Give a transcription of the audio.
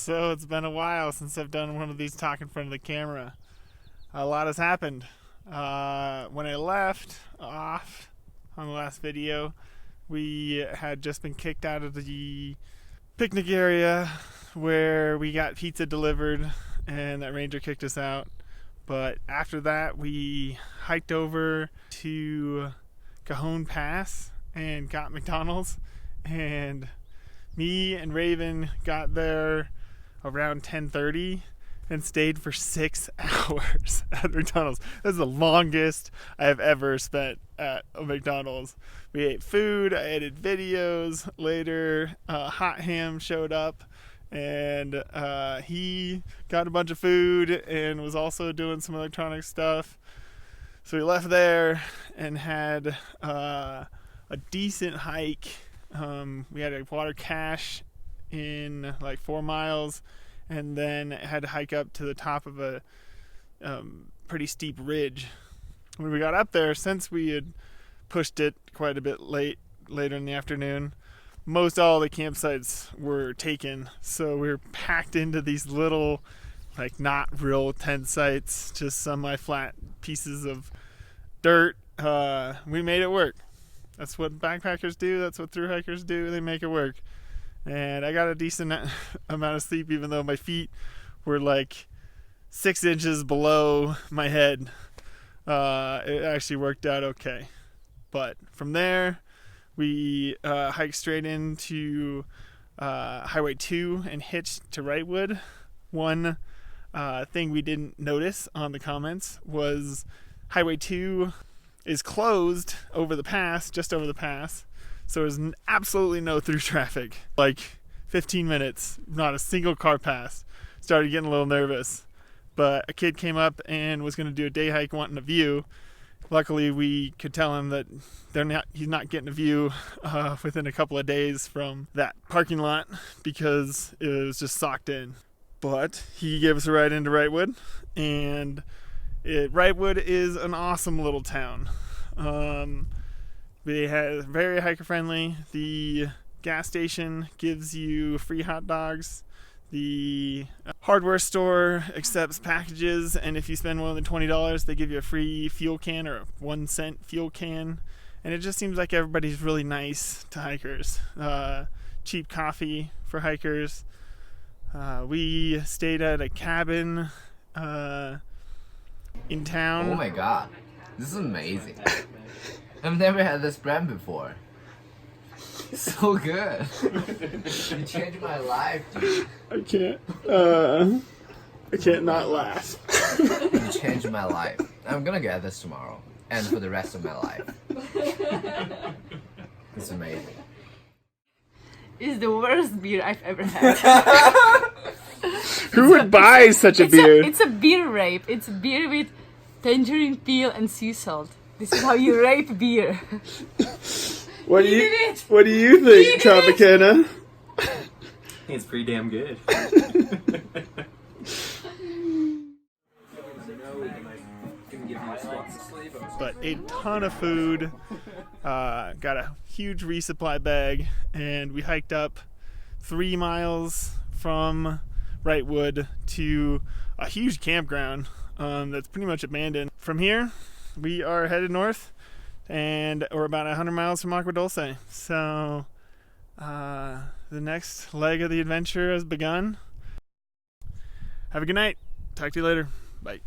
So it's been a while since I've done one of these talk in front of the camera. A lot has happened. When I left off on the last video, we had just been kicked out of the picnic area where we got pizza delivered, and that ranger kicked us out. But after that, we hiked over to Cajon Pass and got McDonald's, and me and Raven got there around 10:30 and stayed for 6 hours at McDonald's. That's the longest I have ever spent at a McDonald's. We ate food, I edited videos. Later, Hot Ham showed up, and he got a bunch of food and was also doing some electronic stuff. So we left there and had a decent hike. We had a water cache in like 4 miles, and then had to hike up to the top of a pretty steep ridge. When we got up there, since we had pushed it quite a bit later in the afternoon, most all the campsites were taken, so we were packed into these little, like, not real tent sites, just semi-flat pieces of dirt. We made it work. That's what backpackers do. That's what thru hikers do. They make it work. And I got a decent amount of sleep, even though my feet were like 6 inches below my head. It actually worked out okay. But from there, we hiked straight into Highway 2 and hitched to Wrightwood. One thing we didn't notice on the comments was Highway 2 is closed over the pass, just over the pass. So there's absolutely no through traffic. Like 15 minutes, not a single car passed. Started getting a little nervous. But a kid came up and was going to do a day hike wanting a view. Luckily, we could tell him that he's not getting a view within a couple of days from that parking lot because it was just socked in. But he gave us a ride into Wrightwood, and Wrightwood is an awesome little town. They have very hiker friendly. The gas station gives you free hot dogs. The hardware store accepts packages, and if you spend more than $20, they give you a free fuel can or a 1-cent fuel can. And it just seems like everybody's really nice to hikers. Cheap coffee for hikers. We stayed at a cabin in town. Oh my god, this is amazing. I've never had this brand before. So good. You changed my life, dude. I can't not laugh. You changed my life. I'm gonna get this tomorrow and for the rest of my life. It's amazing. It's the worst beer I've ever had. Who would buy such a beer? It's a beer rape. It's beer with tangerine peel and sea salt. This is how you rape beer. What do you think, Tropicana? I think it's pretty damn good. But a ton of food, got a huge resupply bag, and we hiked up 3 miles from Wrightwood to a huge campground that's pretty much abandoned. From here, we are headed north, and we're about 100 miles from Agua Dulce. So the next leg of the adventure has begun. Have a good night. Talk to you later. Bye.